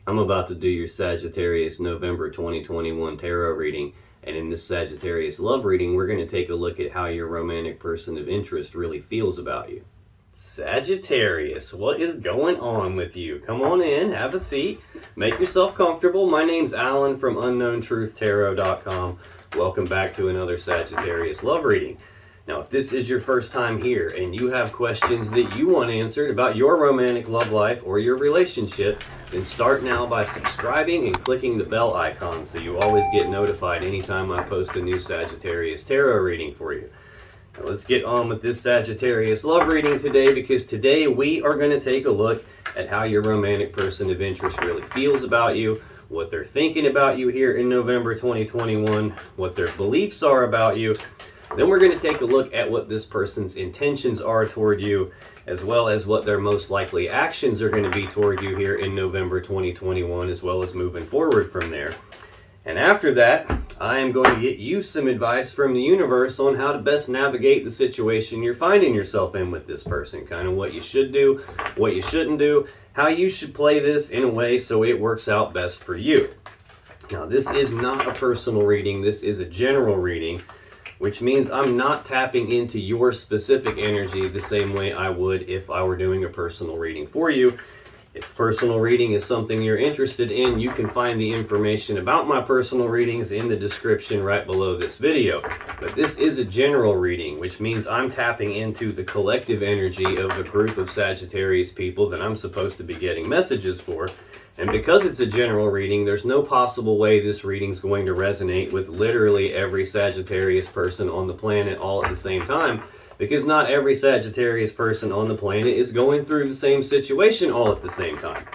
I'm about to do your Sagittarius November 2021 tarot reading, and in this Sagittarius love reading, we're going to take a look at how your romantic person of interest really feels about you. Sagittarius, what is going on with you? Come on in, have a seat, make yourself comfortable. My name's Alan from UnknownTruthTarot.com. Welcome back to another Sagittarius love reading. Now, if this is your first time here and you have questions that you want answered about your romantic love life or your relationship, then start now by subscribing and clicking the bell icon so you always get notified anytime I post a new Sagittarius tarot reading for you. Now, let's get on with this Sagittarius love reading today, because today we are going to take a look at how your romantic person of interest really feels about you, what they're thinking about you here in November 2021, what their beliefs are about you. Then we're going to take a look at what this person's intentions are toward you, as well as what their most likely actions are going to be toward you here in November 2021, as well as moving forward from there. And after that, I am going to get you some advice from the universe on how to best navigate the situation you're finding yourself in with this person. Kind of what you should do, what you shouldn't do, how you should play this in a way so it works out best for you. Now, this is not a personal reading. This is a general reading, which means I'm not tapping into your specific energy the same way I would if I were doing a personal reading for you. If personal reading is something you're interested in, you can find the information about my personal readings in the description right below this video. But this is a general reading, which means I'm tapping into the collective energy of a group of Sagittarius people that I'm supposed to be getting messages for. And because it's a general reading, there's no possible way this reading's going to resonate with literally every Sagittarius person on the planet all at the same time, because not every Sagittarius person on the planet is going through the same situation all at the same time.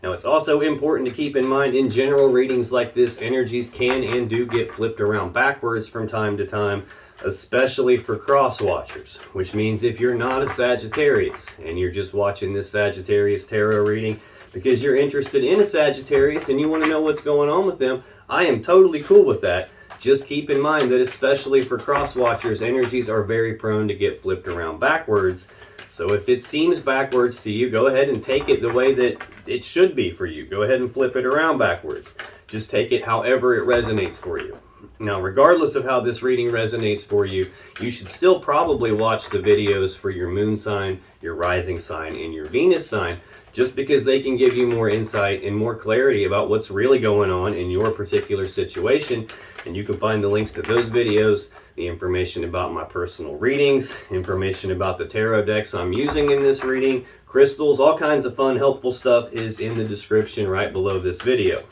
Now, it's also important to keep in mind, in general readings like this, energies can and do get flipped around backwards from time to time, especially for cross-watchers, which means if you're not a Sagittarius and you're just watching this Sagittarius tarot reading because you're interested in a Sagittarius and you want to know what's going on with them, I am totally cool with that. Just keep in mind that especially for cross-watchers, energies are very prone to get flipped around backwards. So if it seems backwards to you, go ahead and take it the way that it should be for you. Go ahead and flip it around backwards. Just take it however it resonates for you. Now, regardless of how this reading resonates for you, you should still probably watch the videos for your moon sign, your rising sign, and your Venus sign, just because they can give you more insight and more clarity about what's really going on in your particular situation. And you can find the links to those videos, the information about my personal readings, information about the tarot decks I'm using in this reading, crystals, all kinds of fun, helpful stuff is in the description right below this video.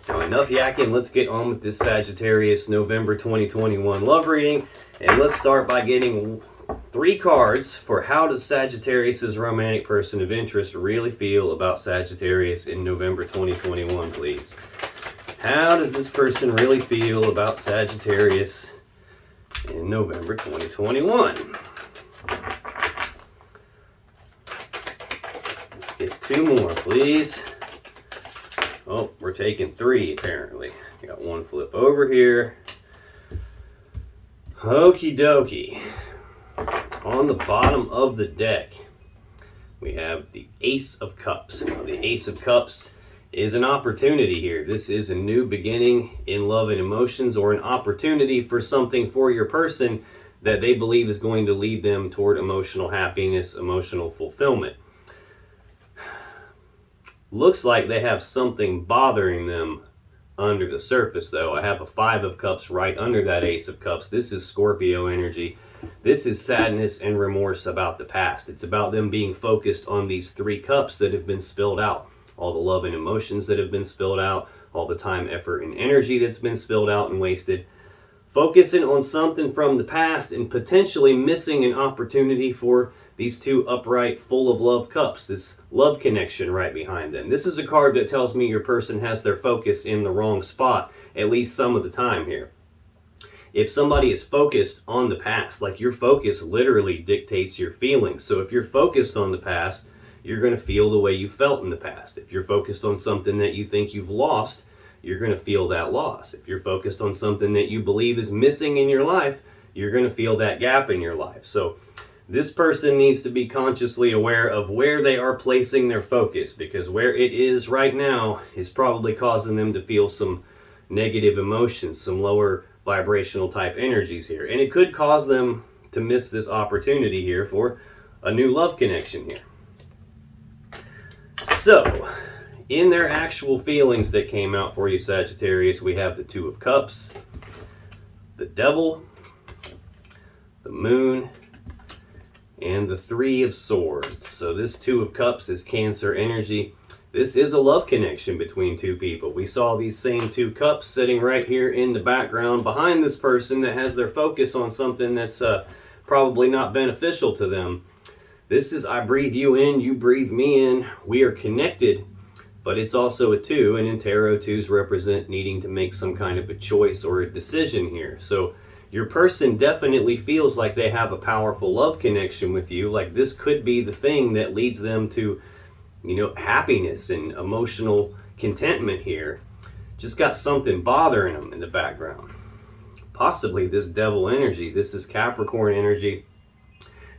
Now, enough yakking, let's get on with this Sagittarius November 2021 love reading. And let's start by getting 3 cards for how does Sagittarius's romantic person of interest really feel about Sagittarius in November 2021, please. How does this person really feel about Sagittarius in November 2021? Let's get 2 more, please. Oh, we're taking 3 apparently. I got 1 flip over here. Okie dokie. On the bottom of the deck, we have the Ace of Cups. Now, the Ace of Cups is an opportunity here. This is a new beginning in love and emotions, or an opportunity for something for your person that they believe is going to lead them toward emotional happiness, emotional fulfillment. Looks like they have something bothering them under the surface, though. I have a 5 of Cups right under that Ace of Cups. This is Scorpio energy. This is sadness and remorse about the past. It's about them being focused on these 3 cups that have been spilled out. All the love and emotions that have been spilled out, all the time, effort, and energy that's been spilled out and wasted. Focusing on something from the past and potentially missing an opportunity for these 2 upright, full of love cups, this love connection right behind them. This is a card that tells me your person has their focus in the wrong spot, at least some of the time here. If somebody is focused on the past, like your focus literally dictates your feelings. So if you're focused on the past, you're going to feel the way you felt in the past. If you're focused on something that you think you've lost, you're going to feel that loss. If you're focused on something that you believe is missing in your life, you're going to feel that gap in your life. So This person needs to be consciously aware of where they are placing their focus, because where it is right now is probably causing them to feel some negative emotions, some lower vibrational type energies here. And it could cause them to miss this opportunity here for a new love connection here. So, in their actual feelings that came out for you, Sagittarius, we have the Two of Cups, the Devil, the Moon, and the Three of Swords. So this Two of Cups is Cancer energy. This is a love connection between two people. We saw these same two cups sitting right here in the background behind this person that has their focus on something that's probably not beneficial to them. This is, I breathe you in, you breathe me in. We are connected, but it's also a two, and in tarot, twos represent needing to make some kind of a choice or a decision here. So your person definitely feels like they have a powerful love connection with you. Like this could be the thing that leads them to, you know, happiness and emotional contentment here. Just got something bothering them in the background. Possibly this Devil energy. This is Capricorn energy.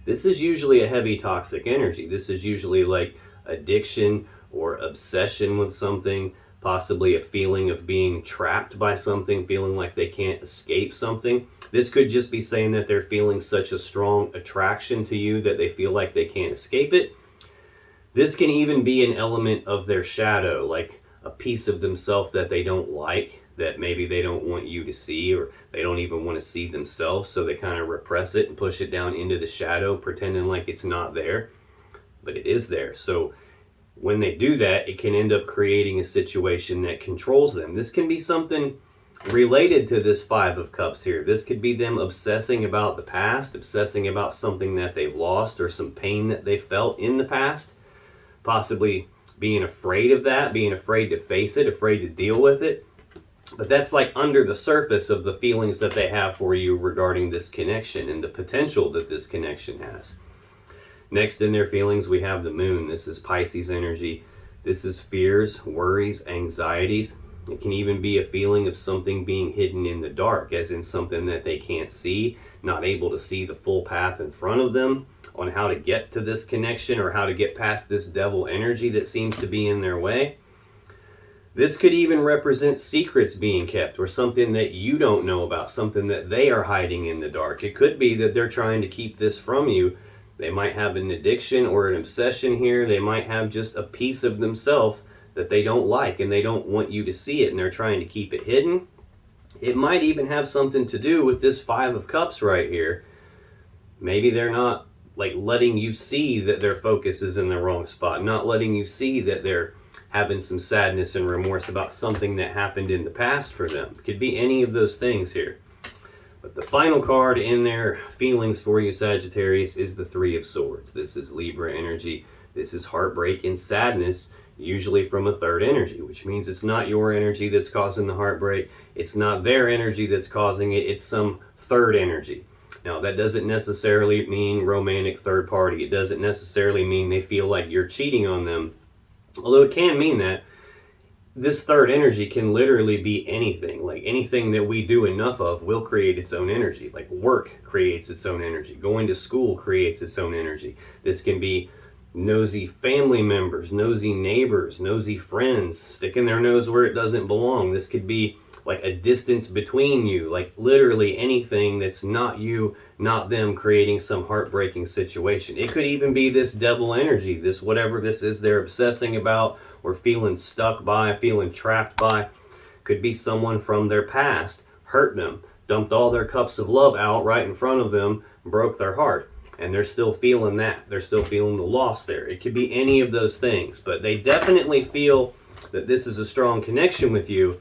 This is usually a heavy toxic energy. This is usually like addiction or obsession with something, possibly a feeling of being trapped by something, feeling like they can't escape something. This could just be saying that they're feeling such a strong attraction to you that they feel like they can't escape it. This can even be an element of their shadow, like a piece of themselves that they don't like, that maybe they don't want you to see, or they don't even want to see themselves, so they kind of repress it and push it down into the shadow, pretending like it's not there, but it is there. So when they do that, it can end up creating a situation that controls them. This can be something related to this Five of Cups here. This could be them obsessing about the past, obsessing about something that they've lost or some pain that they felt in the past, possibly being afraid of that, being afraid to face it, afraid to deal with it. But that's like under the surface of the feelings that they have for you regarding this connection and the potential that this connection has. Next in their feelings, we have the Moon. This is Pisces energy. This is fears, worries, anxieties. It can even be a feeling of something being hidden in the dark, as in something that they can't see, not able to see the full path in front of them on how to get to this connection or how to get past this Devil energy that seems to be in their way. This could even represent secrets being kept, or something that you don't know about, something that they are hiding in the dark. It could be that they're trying to keep this from you. They might have an addiction or an obsession here. They might have just a piece of themselves that they don't like and they don't want you to see it, and they're trying to keep it hidden. It might even have something to do with this Five of Cups right here. Maybe they're not like letting you see that their focus is in the wrong spot, not letting you see that they're having some sadness and remorse about something that happened in the past for them. Could be any of those things here. But the final card in their feelings for you, Sagittarius, is the Three of Swords. This is Libra energy. This is heartbreak and sadness, usually from a third energy, which means it's not your energy that's causing the heartbreak. It's not their energy that's causing it. It's some third energy. Now, that doesn't necessarily mean romantic third party. It doesn't necessarily mean they feel like you're cheating on them, although it can mean that. This third energy can literally be anything. Like anything that we do enough of will create its own energy. Like work creates its own energy. Going to school creates its own energy. This can be nosy family members, nosy neighbors, nosy friends, sticking their nose where it doesn't belong. This could be like a distance between you, like literally anything that's not you, not them, creating some heartbreaking situation. It could even be this Devil energy, this whatever this is they're obsessing about or feeling stuck by, feeling trapped by. Could be someone from their past hurt them, dumped all their cups of love out right in front of them, broke their heart, and they're still feeling that. They're still feeling the loss there. It could be any of those things, but they definitely feel that this is a strong connection with you.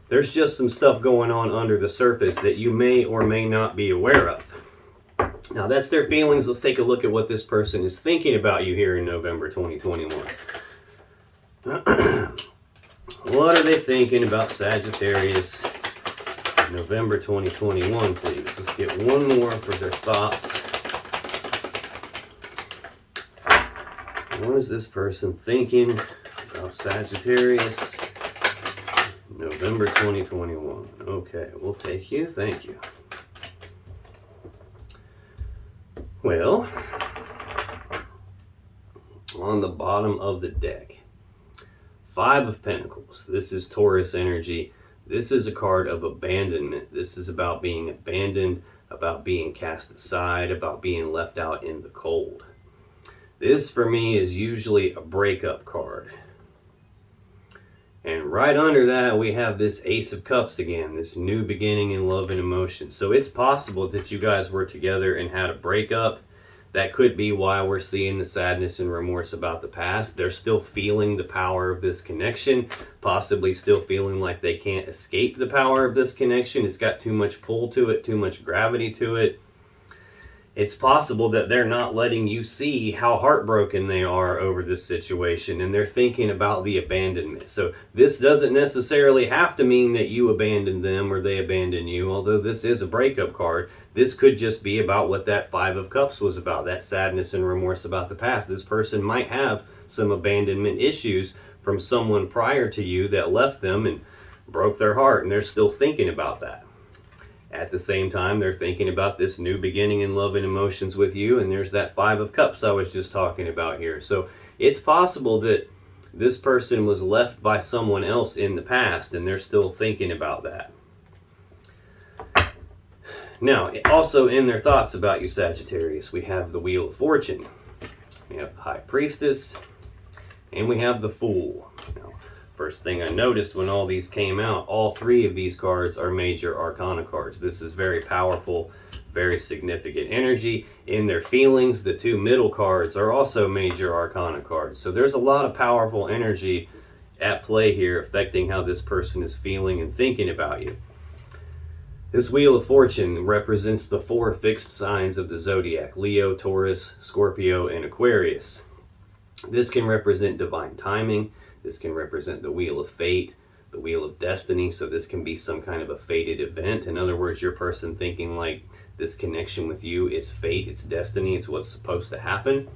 There's just some stuff going on under the surface that you may or may not be aware of. Now, that's their feelings. Let's take a look at what this person is thinking about you here in November 2021. What are they thinking about Sagittarius November 2021, please? Let's get one more for their thoughts. What is this person thinking about Sagittarius November 2021? Okay, we'll take you. Thank you. Well, on the bottom of the deck, Five of Pentacles. This is Taurus energy. This is a card of abandonment. This is about being abandoned, about being cast aside, about being left out in the cold. This, for me, is usually a breakup card. And right under that, we have this Ace of Cups again, this new beginning in love and emotion. So it's possible that you guys were together and had a breakup. That could be why we're seeing the sadness and remorse about the past. They're still feeling the power of this connection, possibly still feeling like they can't escape the power of this connection. It's got too much pull to it, too much gravity to it. It's possible that they're not letting you see how heartbroken they are over this situation, and they're thinking about the abandonment. So this doesn't necessarily have to mean that you abandoned them or they abandon you, although this is a breakup card. This could just be about what that Five of Cups was about, that sadness and remorse about the past. This person might have some abandonment issues from someone prior to you that left them and broke their heart, and they're still thinking about that. At the same time, they're thinking about this new beginning in love and emotions with you, and there's that Five of Cups I was just talking about here. So it's possible that this person was left by someone else in the past, and they're still thinking about that. Now, also in their thoughts about you, Sagittarius, we have the Wheel of Fortune, we have the High Priestess, and we have the Fool. Now, first thing I noticed when all these came out, all three of these cards are major arcana cards. This is very powerful, very significant energy. In their feelings, the two middle cards are also major arcana cards. So there's a lot of powerful energy at play here affecting how this person is feeling and thinking about you. This Wheel of Fortune represents the four fixed signs of the Zodiac: Leo, Taurus, Scorpio, and Aquarius. This can represent divine timing. This can represent the Wheel of Fate, the Wheel of Destiny. So this can be some kind of a fated event. In other words, your person thinking like this connection with you is fate, it's destiny, it's what's supposed to happen.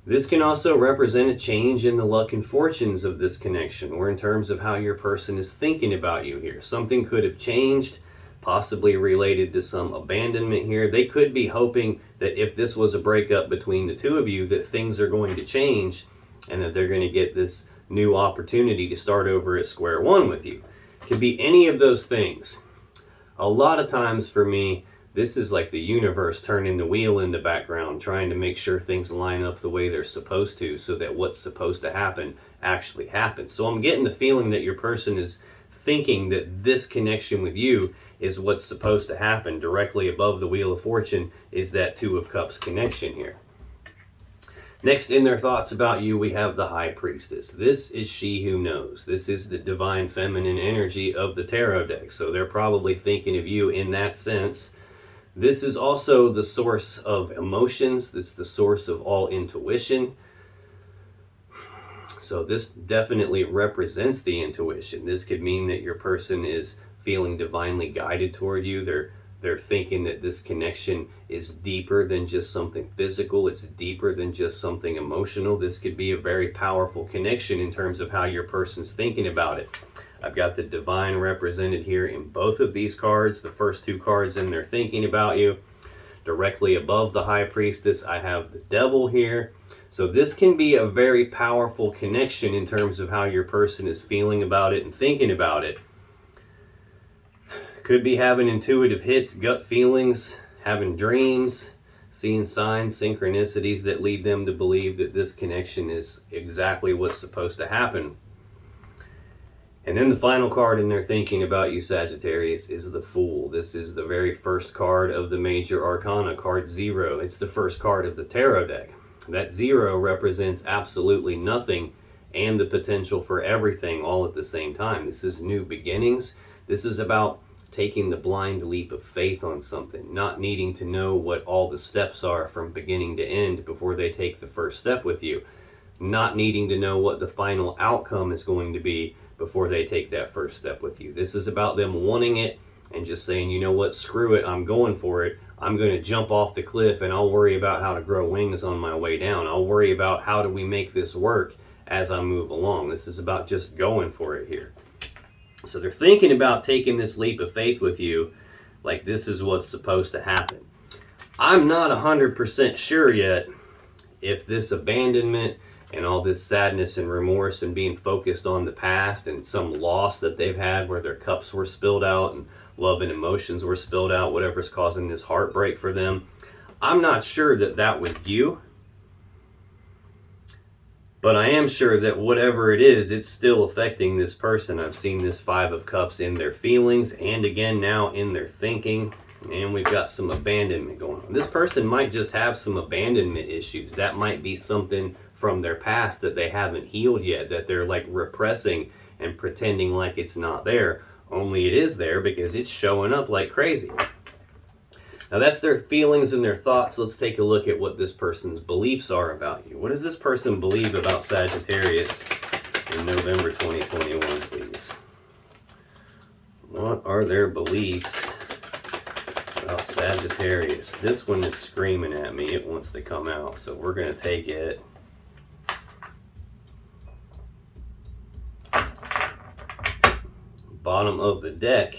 This can also represent a change in the luck and fortunes of this connection, or in terms of how your person is thinking about you here. Something could have changed, possibly related to some abandonment here. They could be hoping that if this was a breakup between the two of you, that things are going to change and that they're going to get this new opportunity to start over at square one with you. It could be any of those things. A lot of times for me, this is like the universe turning the wheel in the background, trying to make sure things line up the way they're supposed to, so that what's supposed to happen actually happens. So I'm getting the feeling that your person is thinking that this connection with you is what's supposed to happen. Directly above the Wheel of Fortune is that Two of Cups connection here. Next, in their thoughts about you, we have the High Priestess. This is she who knows. This is the divine feminine energy of the tarot deck. So they're probably thinking of you in that sense. This is also the source of emotions. It's the source of all intuition. So this definitely represents the intuition. This could mean that your person is feeling divinely guided toward you. They're thinking that this connection is deeper than just something physical. It's deeper than just something emotional. This could be a very powerful connection in terms of how your person's thinking about it. I've got the divine represented here in both of these cards, the first two cards in their thinking about you. Directly above the High Priestess, I have the Devil here. So this can be a very powerful connection in terms of how your person is feeling about it and thinking about it. Could be having intuitive hits, gut feelings, having dreams, seeing signs, synchronicities that lead them to believe that this connection is exactly what's supposed to happen. And then the final card in their thinking about you, Sagittarius, is the Fool. This is the very first card of the major arcana, card 0. It's the first card of the tarot deck. That 0 represents absolutely nothing and the potential for everything all at the same time. This is new beginnings. This is about taking the blind leap of faith on something, not needing to know what all the steps are from beginning to end before they take the first step with you, not needing to know what the final outcome is going to be before they take that first step with you. This is about them wanting it and just saying, you know what, screw it, I'm going for it. I'm going to jump off the cliff and I'll worry about how to grow wings on my way down. I'll worry about how do we make this work as I move along. This is about just going for it here. So they're thinking about taking this leap of faith with you, like this is what's supposed to happen. I'm not 100% sure yet if this abandonment and all this sadness and remorse and being focused on the past and some loss that they've had where their cups were spilled out and love and emotions were spilled out, whatever's causing this heartbreak for them. I'm not sure that that was you, but I am sure that whatever it is, it's still affecting this person. I've seen this Five of Cups in their feelings and again now in their thinking. And we've got some abandonment going on. This person might just have some abandonment issues. That might be something from their past that they haven't healed yet, that they're like repressing and pretending like it's not there. Only it is there because it's showing up like crazy. Now that's their feelings and their thoughts. Let's take a look at what this person's beliefs are about you. What does this person believe about Sagittarius in November 2021, please? What are their beliefs about Sagittarius? This one is screaming at me. It wants to come out, so we're going to take it. Bottom of the deck,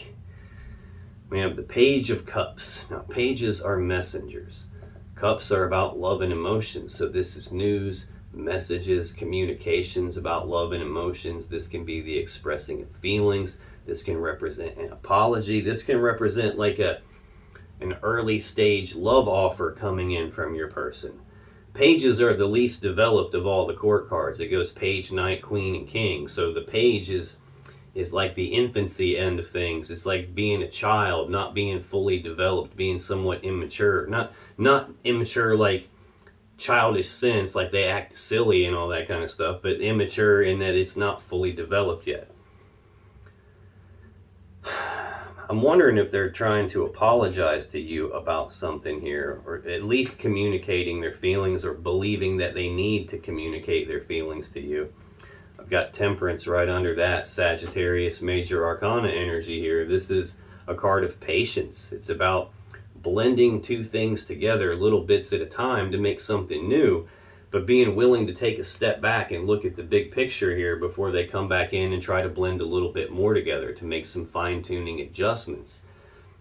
we have the Page of Cups. Now, pages are messengers. Cups are about love and emotions. So this is news, messages, communications about love and emotions. This can be the expressing of feelings. This can represent an apology. This can represent like an early stage love offer coming in from your person. Pages are the least developed of all the court cards. It goes page, knight, queen, and king. So the page is like the infancy end of things. It's like being a child, not being fully developed, being somewhat immature. Not immature like childish sense, like they act silly and all that kind of stuff, but immature in that it's not fully developed yet. I'm wondering if they're trying to apologize to you about something here, or at least communicating their feelings or believing that they need to communicate their feelings to you. I've got Temperance right under that, Sagittarius Major Arcana energy here. This is a card of patience. It's about blending two things together little bits at a time to make something new, but being willing to take a step back and look at the big picture here before they come back in and try to blend a little bit more together to make some fine-tuning adjustments.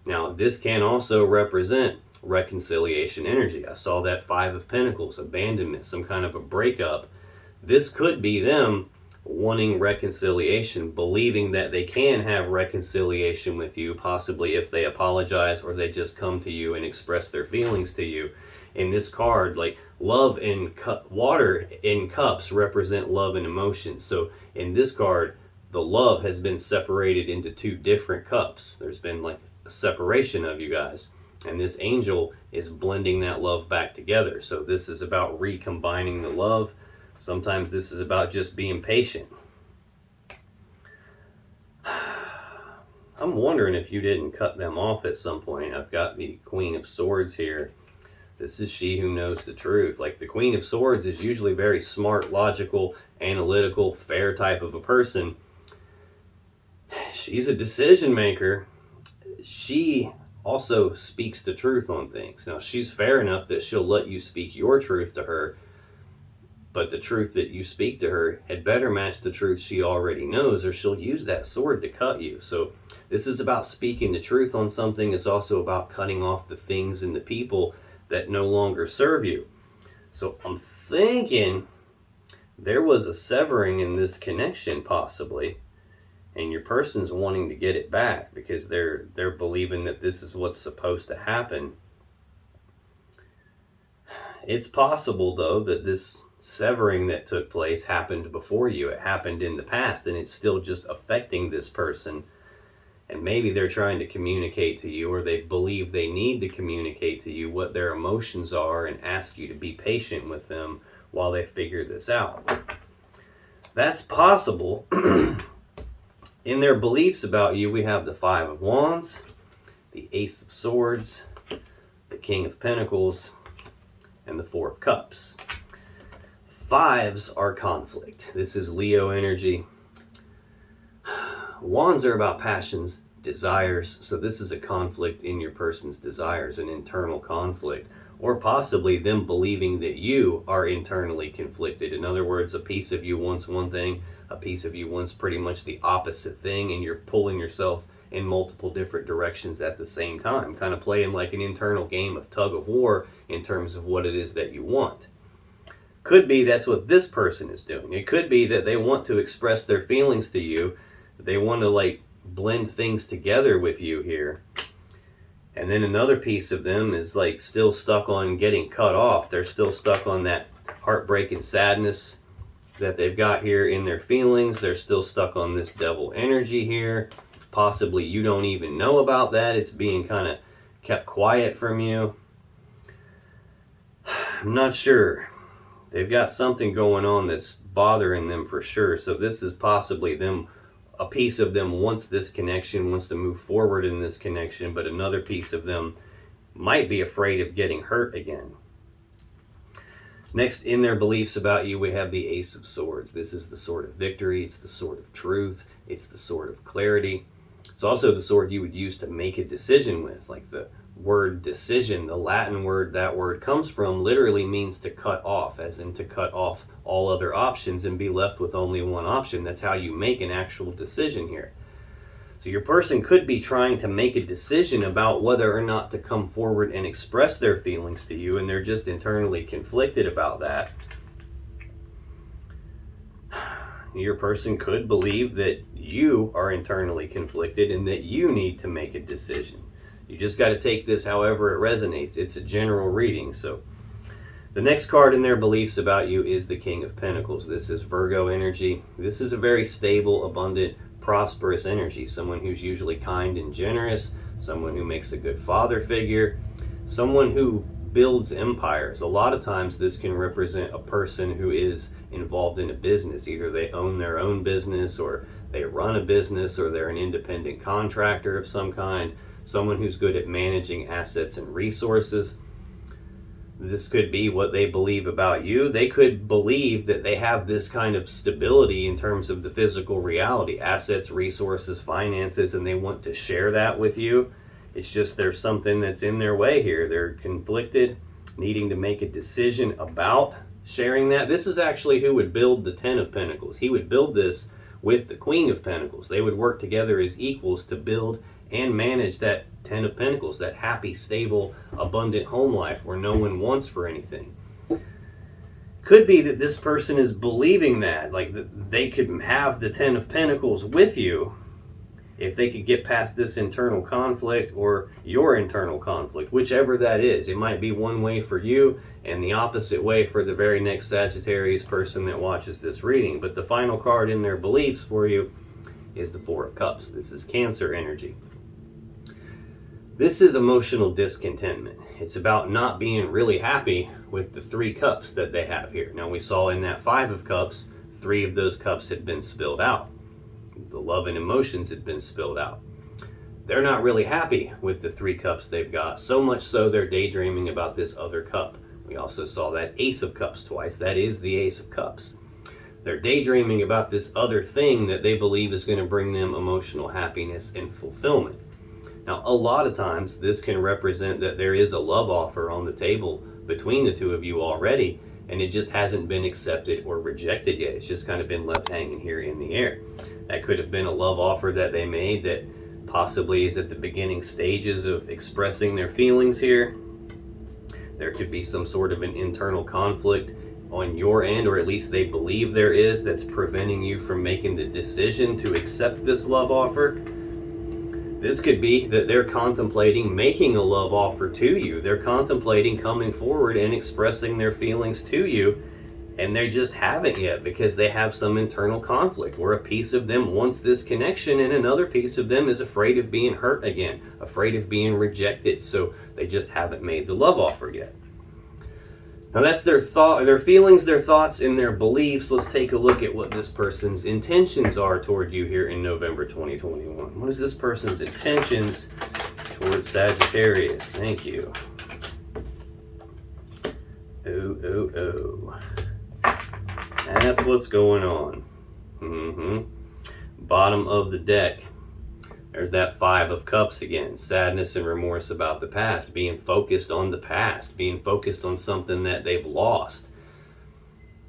Now, this can also represent reconciliation energy. I saw that Five of Pentacles, abandonment, some kind of a breakup. This could be them wanting reconciliation, believing that they can have reconciliation with you, possibly if they apologize or they just come to you and express their feelings to you. In this card, like love and water in cups represent love and emotion. So in this card, the love has been separated into two different cups. There's been like a separation of you guys. And this angel is blending that love back together. So this is about recombining the love. Sometimes this is about just being patient. I'm wondering if you didn't cut them off at some point. I've got the Queen of Swords here. This is she who knows the truth. Like the Queen of Swords is usually very smart, logical, analytical, fair type of a person. She's a decision maker. She also speaks the truth on things. Now, she's fair enough that she'll let you speak your truth to her, but the truth that you speak to her had better match the truth she already knows, or she'll use that sword to cut you. So this is about speaking the truth on something. It's also about cutting off the things and the people that no longer serve you. So I'm thinking there was a severing in this connection possibly, and your person's wanting to get it back because they're believing that this is what's supposed to happen. It's possible though that this severing that took place happened before you. It happened in the past and it's still just affecting this person. And maybe they're trying to communicate to you, or they believe they need to communicate to you what their emotions are and ask you to be patient with them while they figure this out. That's possible. In their beliefs about you, we have the Five of Wands, the Ace of Swords, the King of Pentacles, and the Four of Cups. Fives are conflict. This is Leo energy. Wands are about passions, desires. So this is a conflict in your person's desires, an internal conflict, or possibly them believing that you are internally conflicted. In other words, a piece of you wants one thing, a piece of you wants pretty much the opposite thing, and you're pulling yourself in multiple different directions at the same time, kind of playing like an internal game of tug of war in terms of what it is that you want. Could be that's what this person is doing. It could be that they want to express their feelings to you. They want to like blend things together with you here. And then another piece of them is like still stuck on getting cut off. They're still stuck on that heartbreak and sadness that they've got here in their feelings. They're still stuck on this devil energy here. Possibly you don't even know about that. It's being kind of kept quiet from you. I'm not sure. They've got something going on that's bothering them for sure. So this is possibly them, a piece of them wants this connection, wants to move forward in this connection, but another piece of them might be afraid of getting hurt again. Next, in their beliefs about you, we have the Ace of Swords. This is the sword of victory. It's the sword of truth. It's the sword of clarity. It's also the sword you would use to make a decision with, like the word decision, the Latin word that word comes from, literally means to cut off, as in to cut off all other options and be left with only one option. That's how you make an actual decision here. So your person could be trying to make a decision about whether or not to come forward and express their feelings to you, and they're just internally conflicted about that. Your person could believe that you are internally conflicted and that you need to make a decision. You just got to take this however it resonates. It's a general reading. So the next card in their beliefs about you is the King of Pentacles. This is Virgo energy. This is a very stable, abundant, prosperous energy. Someone who's usually kind and generous. Someone who makes a good father figure. Someone who builds empires. A lot of times this can represent a person who is involved in a business. Either they own their own business, or they run a business, or they're an independent contractor of some kind. Someone who's good at managing assets and resources. This could be what they believe about you. They could believe that they have this kind of stability in terms of the physical reality, assets, resources, finances, and they want to share that with you. It's just there's something that's in their way here. They're conflicted, needing to make a decision about sharing that. This is actually who would build the Ten of Pentacles. He would build this with the Queen of Pentacles. They would work together as equals to build and manage that Ten of Pentacles, that happy, stable, abundant home life where no one wants for anything. Could be that this person is believing that, like that they could have the Ten of Pentacles with you if they could get past this internal conflict or your internal conflict, whichever that is. It might be one way for you and the opposite way for the very next Sagittarius person that watches this reading. But the final card in their beliefs for you is the Four of Cups. This is Cancer energy. This is emotional discontentment. It's about not being really happy with the 3 cups that they have here. Now we saw in that 5 of Cups, 3 of those cups had been spilled out. The love and emotions had been spilled out. They're not really happy with the 3 cups they've got, so much so they're daydreaming about this other cup. We also saw that Ace of Cups twice. That is the Ace of Cups. They're daydreaming about this other thing that they believe is going to bring them emotional happiness and fulfillment. Now, a lot of times this can represent that there is a love offer on the table between the 2 of you already, and it just hasn't been accepted or rejected yet. It's just kind of been left hanging here in the air. That could have been a love offer that they made that possibly is at the beginning stages of expressing their feelings here. There could be some sort of an internal conflict on your end, or at least they believe there is, that's preventing you from making the decision to accept this love offer. This could be that they're contemplating making a love offer to you. They're contemplating coming forward and expressing their feelings to you, and they just haven't yet because they have some internal conflict where a piece of them wants this connection and another piece of them is afraid of being hurt again, afraid of being rejected. So they just haven't made the love offer yet. Now that's their feelings, their thoughts, and their beliefs. Let's take a look at what this person's intentions are toward you here in November 2021. What is this person's intentions towards Sagittarius? Thank you. Oh. That's what's going on. Bottom of the deck. There's that 5 of Cups again. Sadness and remorse about the past. Being focused on the past. Being focused on something that they've lost.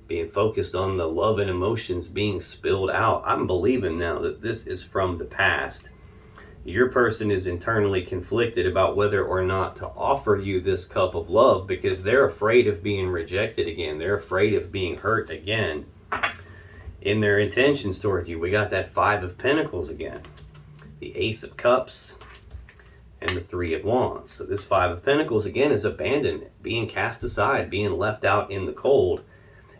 Being focused on the love and emotions being spilled out. I'm believing now that this is from the past. Your person is internally conflicted about whether or not to offer you this cup of love because they're afraid of being rejected again. They're afraid of being hurt again in their intentions toward you. We got that Five of Pentacles again, the Ace of Cups, and the Three of Wands. So this Five of Pentacles again is abandonment, being cast aside, being left out in the cold.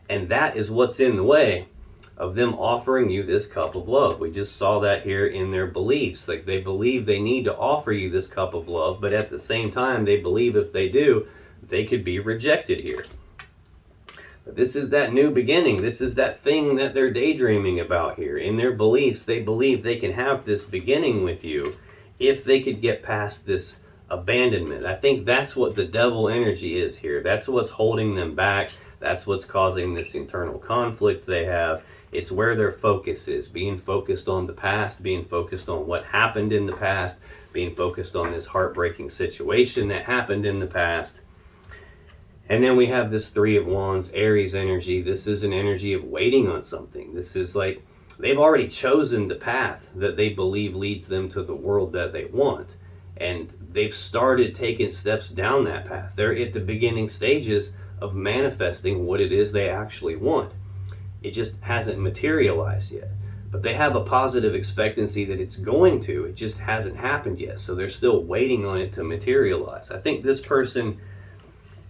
And that is what's in the way of them offering you this cup of love. We just saw that here in their beliefs. Like, they believe they need to offer you this cup of love, but at the same time, they believe if they do, they could be rejected here. But this is that new beginning. This is that thing that they're daydreaming about here. In their beliefs, they believe they can have this beginning with you if they could get past this abandonment. I think that's what the devil energy is here. That's what's holding them back. That's what's causing this internal conflict they have. It's where their focus is, being focused on the past, being focused on what happened in the past, being focused on this heartbreaking situation that happened in the past. And then we have this Three of Wands, Aries energy. This is an energy of waiting on something. This is like they've already chosen the path that they believe leads them to the world that they want. And they've started taking steps down that path. They're at the beginning stages of manifesting what it is they actually want. It just hasn't materialized yet. But they have a positive expectancy that it's going to. It just hasn't happened yet. So they're still waiting on it to materialize. I think this person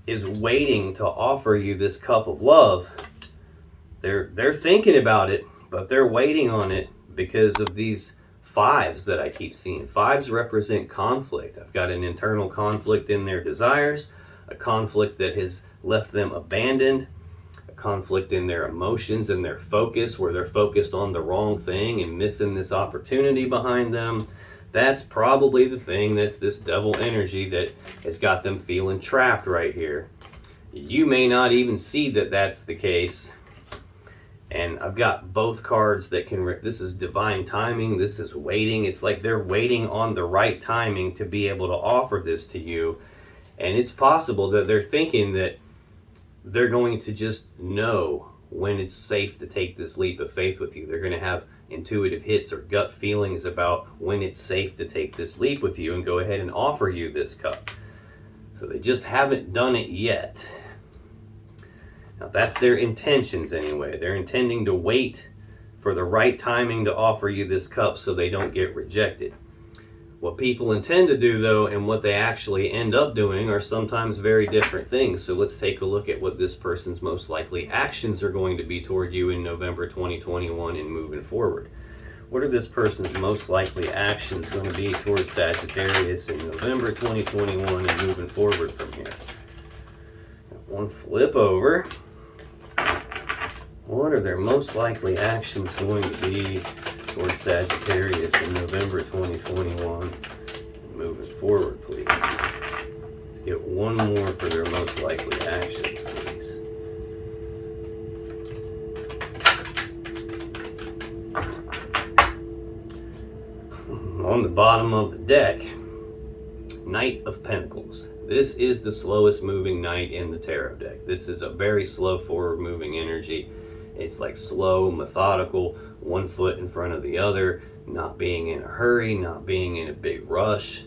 is waiting to offer you this cup of love. They're thinking about it, but they're waiting on it because of these fives that I keep seeing. Fives represent conflict. I've got an internal conflict in their desires, a conflict that has left them abandoned, a conflict in their emotions and their focus, where they're focused on the wrong thing and missing this opportunity behind them. That's probably the thing that's this devil energy that has got them feeling trapped right here. You may not even see that that's the case. And I've got both cards that can, this is divine timing, this is waiting. It's like they're waiting on the right timing to be able to offer this to you. And it's possible that they're thinking that they're going to just know when it's safe to take this leap of faith with you. They're going to have intuitive hits or gut feelings about when it's safe to take this leap with you and go ahead and offer you this cup. So they just haven't done it yet. Now that's their intentions anyway. They're intending to wait for the right timing to offer you this cup so they don't get rejected. What people intend to do though, and what they actually end up doing, are sometimes very different things. So let's take a look at what this person's most likely actions are going to be toward you in November 2021 and moving forward. What are this person's most likely actions going to be towards Sagittarius in November 2021 and moving forward from here? One flip over. What are their most likely actions going to be towards Sagittarius in November 2021? Moving forward, please. Let's get one more for their most likely actions, please. On the bottom of the deck, Knight of Pentacles. This is the slowest moving knight in the tarot deck. This is a very slow forward moving energy. It's like slow, methodical, one foot in front of the other, not being in a hurry, not being in a big rush.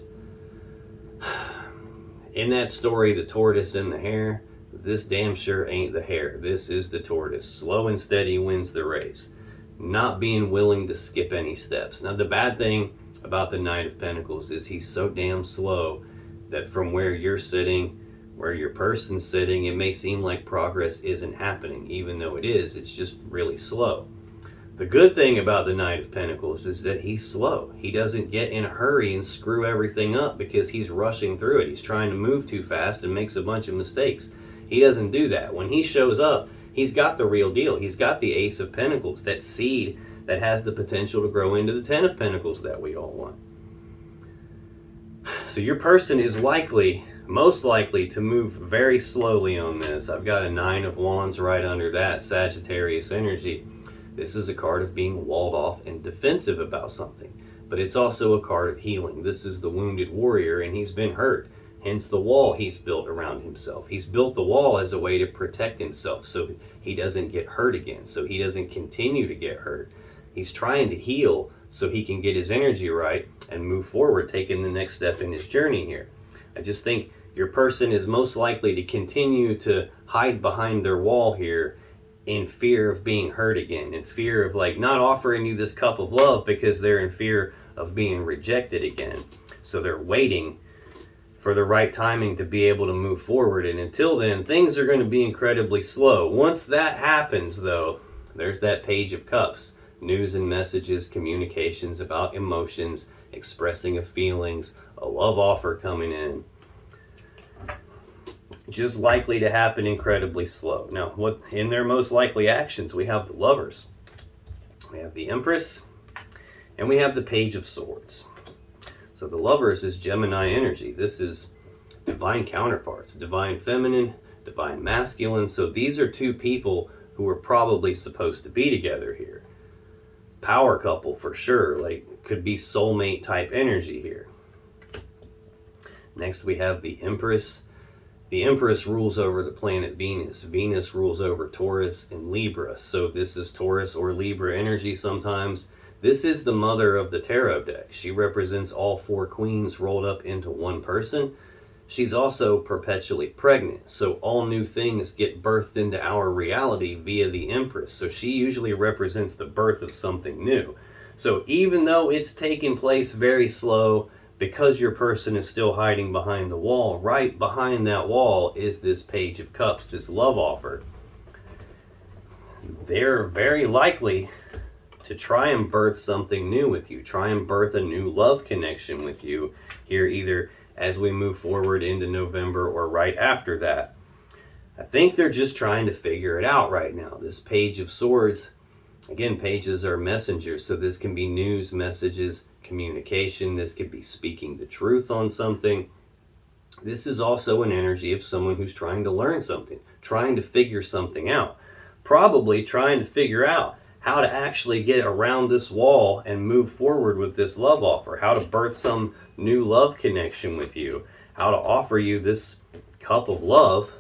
In that story, the tortoise and the hare, this damn sure ain't the hare. This is the tortoise. Slow and steady wins the race. Not being willing to skip any steps. Now, the bad thing about the Knight of Pentacles is he's so damn slow that from where you're sitting, where your person's sitting, it may seem like progress isn't happening. Even though it is, it's just really slow. The good thing about the Knight of Pentacles is that he's slow. He doesn't get in a hurry and screw everything up because he's rushing through it. He's trying to move too fast and makes a bunch of mistakes. He doesn't do that. When he shows up, he's got the real deal. He's got the Ace of Pentacles, that seed that has the potential to grow into the Ten of Pentacles that we all want. So your person is most likely to move very slowly on this. I've got a Nine of Wands right under that, Sagittarius energy. This is a card of being walled off and defensive about something. But it's also a card of healing. This is the wounded warrior, and he's been hurt. Hence the wall he's built around himself. He's built the wall as a way to protect himself so he doesn't get hurt again, so he doesn't continue to get hurt. He's trying to heal so he can get his energy right and move forward, taking the next step in his journey here. I just think your person is most likely to continue to hide behind their wall here in fear of being hurt again, in fear of like not offering you this cup of love because they're in fear of being rejected again. So they're waiting for the right timing to be able to move forward. And until then, things are going to be incredibly slow. Once that happens, though, there's that Page of Cups. News and messages, communications about emotions, expressing of feelings, a love offer coming in. Just likely to happen incredibly slow. Now, what in their most likely actions, we have the Lovers, we have the Empress, and we have the Page of Swords. So the Lovers is Gemini energy. This is divine counterparts, divine feminine, divine masculine. So these are two people who are probably supposed to be together here. Power couple for sure, like could be soulmate type energy here. Next we have the Empress. The Empress rules over the planet Venus. Venus rules over Taurus and Libra. So this is Taurus or Libra energy sometimes. This is the mother of the tarot deck. She represents all four queens rolled up into one person. She's also perpetually pregnant. So all new things get birthed into our reality via the Empress. So she usually represents the birth of something new. So even though it's taking place very slow, because your person is still hiding behind the wall, right behind that wall is this Page of Cups, this love offer. They're very likely to try and birth something new with you, try and birth a new love connection with you here, either as we move forward into November or right after that. I think they're just trying to figure it out right now. This Page of Swords, again, pages are messengers, so this can be news, messages, communication. This could be speaking the truth on something. This is also an energy of someone who's trying to learn something, trying to figure something out, probably trying to figure out how to actually get around this wall and move forward with this love offer, how to birth some new love connection with you, how to offer you this cup of love,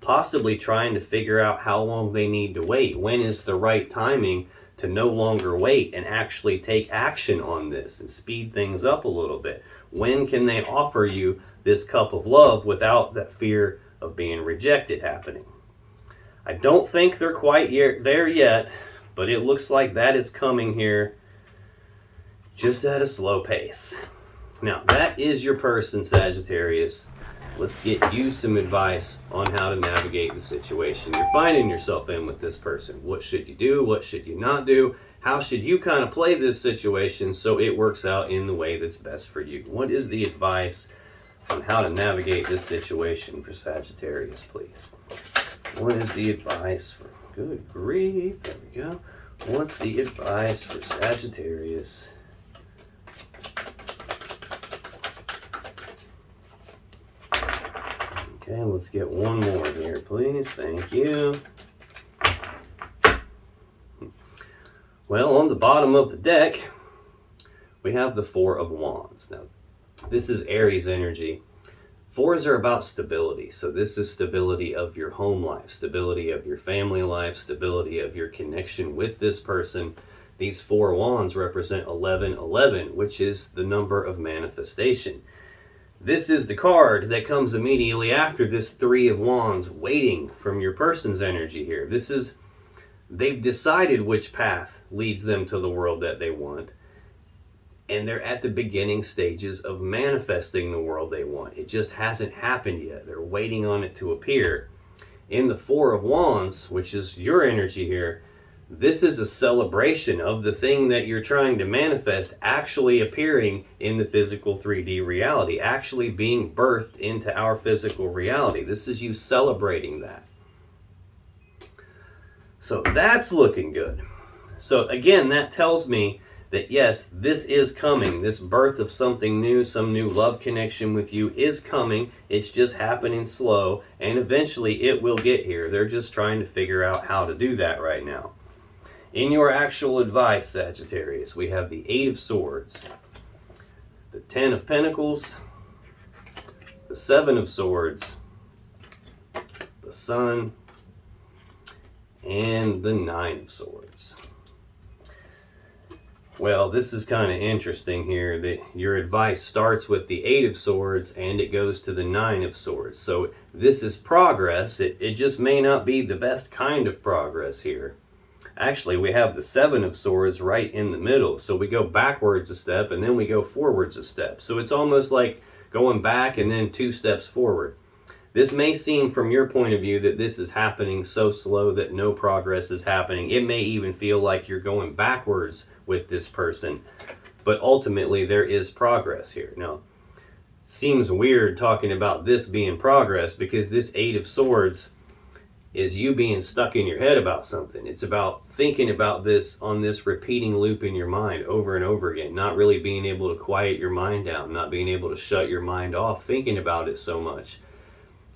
possibly trying to figure out how long they need to wait. When is the right timing to no longer wait and actually take action on this and speed things up a little bit? When can they offer you this cup of love without that fear of being rejected happening? I don't think they're quite there yet, but it looks like that is coming here just at a slow pace. Now, that is your person, Sagittarius. Let's get you some advice on how to navigate the situation you're finding yourself in with this person. What should you do? What should you not do? How should you kind of play this situation so it works out in the way that's best for you? What is the advice on how to navigate this situation for Sagittarius, please? What is the advice for... Good grief, there we go. What's the advice for Sagittarius? Okay, let's get one more here, please. Thank you. Well, on the bottom of the deck, we have the Four of Wands. Now, this is Aries energy. Fours are about stability. So this is stability of your home life, stability of your family life, stability of your connection with this person. These Four Wands represent 1111, which is the number of manifestation. This is the card that comes immediately after this Three of Wands, waiting from your person's energy here. This is, they've decided which path leads them to the world that they want. And they're at the beginning stages of manifesting the world they want. It just hasn't happened yet. They're waiting on it to appear. In the Four of Wands, which is your energy here, this is a celebration of the thing that you're trying to manifest actually appearing in the physical 3D reality, actually being birthed into our physical reality. This is you celebrating that. So that's looking good. So again, that tells me that yes, this is coming. This birth of something new, some new love connection with you is coming. It's just happening slow, and eventually it will get here. They're just trying to figure out how to do that right now. In your actual advice, Sagittarius, we have the Eight of Swords, the Ten of Pentacles, the Seven of Swords, the Sun, and the Nine of Swords. Well, this is kind of interesting here that your advice starts with the Eight of Swords and it goes to the Nine of Swords. So this is progress. It just may not be the best kind of progress here. Actually, we have the Seven of Swords right in the middle. So we go backwards a step and then we go forwards a step. So it's almost like going back and then 2 steps forward. This may seem from your point of view that this is happening so slow that no progress is happening. It may even feel like you're going backwards with this person, but ultimately there is progress here. Now, seems weird talking about this being progress because this Eight of Swords is you being stuck in your head about something. It's about thinking about this on this repeating loop in your mind over and over again, not really being able to quiet your mind down, not being able to shut your mind off thinking about it so much.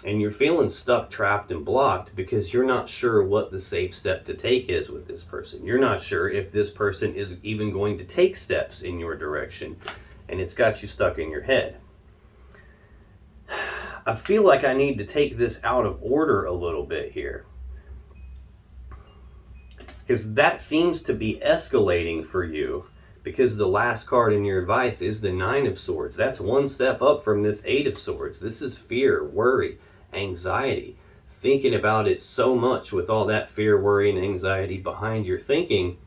And you're feeling stuck, trapped, and blocked because you're not sure what the safe step to take is with this person. You're not sure if this person is even going to take steps in your direction. And it's got you stuck in your head. I feel like I need to take this out of order a little bit here. Because that seems to be escalating for you. Because the last card in your advice is the Nine of Swords. That's one step up from this Eight of Swords. This is fear, worry, anxiety. Thinking about it so much with all that fear, worry, and anxiety behind your thinking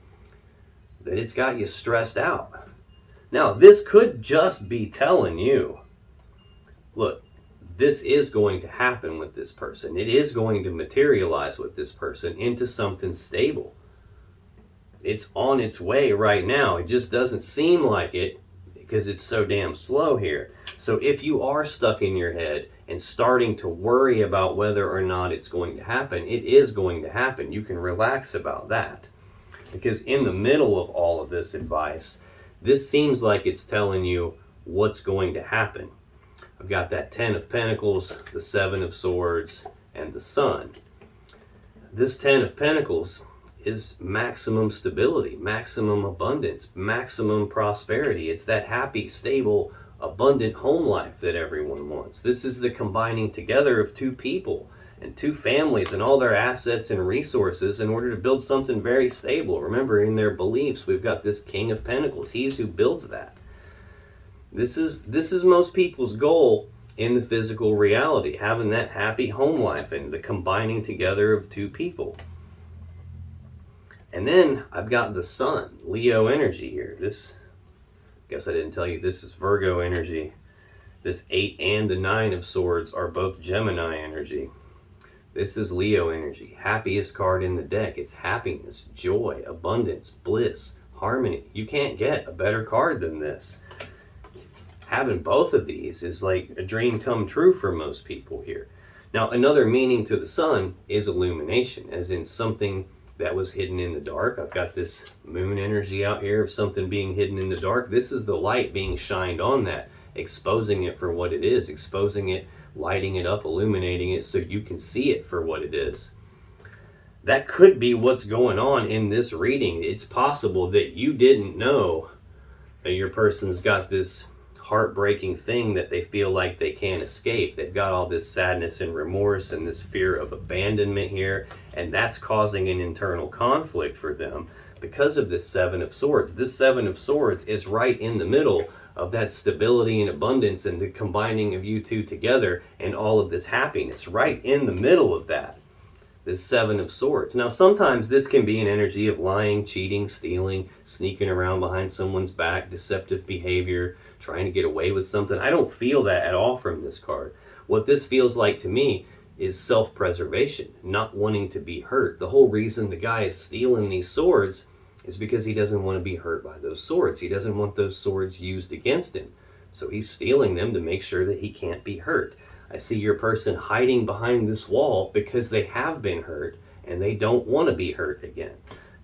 that it's got you stressed out. Now, this could just be telling you, look, this is going to happen with this person. It is going to materialize with this person into something stable. It's on its way right now. It just doesn't seem like it because it's so damn slow here. So if you are stuck in your head and starting to worry about whether or not it's going to happen, it is going to happen. You can relax about that. Because in the middle of all of this advice, this seems like it's telling you what's going to happen. I've got that 10 of Pentacles, the 7 of Swords, and the Sun. This 10 of Pentacles is maximum stability, maximum abundance, maximum prosperity. It's that happy, stable, abundant home life that everyone wants. This is the combining together of 2 people and 2 families and all their assets and resources in order to build something very stable. Remember, in their beliefs, we've got this King of Pentacles. He's who builds that. This is most people's goal in the physical reality, having that happy home life and the combining together of 2 people. And then I've got the Sun, Leo energy here. This, guess I didn't tell you, this is Virgo energy. This 8 and the 9 of Swords are both Gemini energy. This is Leo energy. Happiest card in the deck. It's happiness, joy, abundance, bliss, harmony. You can't get a better card than this. Having both of these is like a dream come true for most people here. Now, another meaning to the Sun is illumination, as in something that was hidden in the dark. I've got this moon energy out here of something being hidden in the dark. This is the light being shined on that, exposing it for what it is, exposing it, lighting it up, illuminating it so you can see it for what it is. That could be what's going on in this reading. It's possible that you didn't know that your person's got this heartbreaking thing that they feel like they can't escape. They've got all this sadness and remorse and this fear of abandonment here, and that's causing an internal conflict for them because of this 7 of Swords. This 7 of Swords is right in the middle of that stability and abundance and the combining of you 2 together and all of this happiness, right in the middle of that. This 7 of Swords. Now, sometimes this can be an energy of lying, cheating, stealing, sneaking around behind someone's back, deceptive behavior, trying to get away with something. I don't feel that at all from this card. What this feels like to me is self-preservation, not wanting to be hurt. The whole reason the guy is stealing these swords is because he doesn't want to be hurt by those swords. He doesn't want those swords used against him. So he's stealing them to make sure that he can't be hurt. I see your person hiding behind this wall because they have been hurt and they don't want to be hurt again.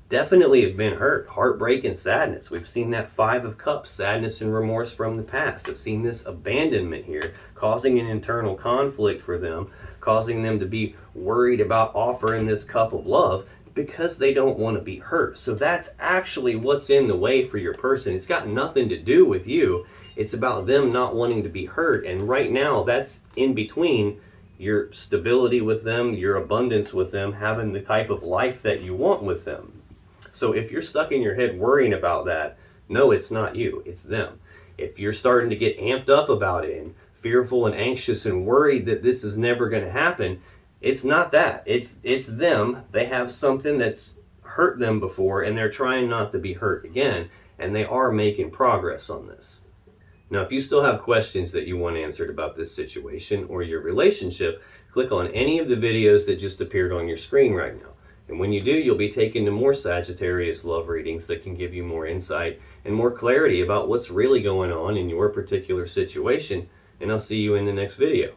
Definitely have been hurt, heartbreak and sadness. We've seen that 5 of Cups, sadness and remorse from the past. I've seen this abandonment here, causing an internal conflict for them, causing them to be worried about offering this cup of love because they don't want to be hurt. So that's actually what's in the way for your person. It's got nothing to do with you. It's about them not wanting to be hurt. And right now, that's in between your stability with them, your abundance with them, having the type of life that you want with them. So if you're stuck in your head worrying about that, No, it's not you, it's them. If you're starting to get amped up about it and fearful and anxious and worried that this is never going to happen, it's not that. It's them. They have something that's hurt them before and they're trying not to be hurt again, and they are making progress on this. Now, if you still have questions that you want answered about this situation or your relationship, click on any of the videos that just appeared on your screen right now. And when you do, you'll be taken to more Sagittarius love readings that can give you more insight and more clarity about what's really going on in your particular situation. And I'll see you in the next video.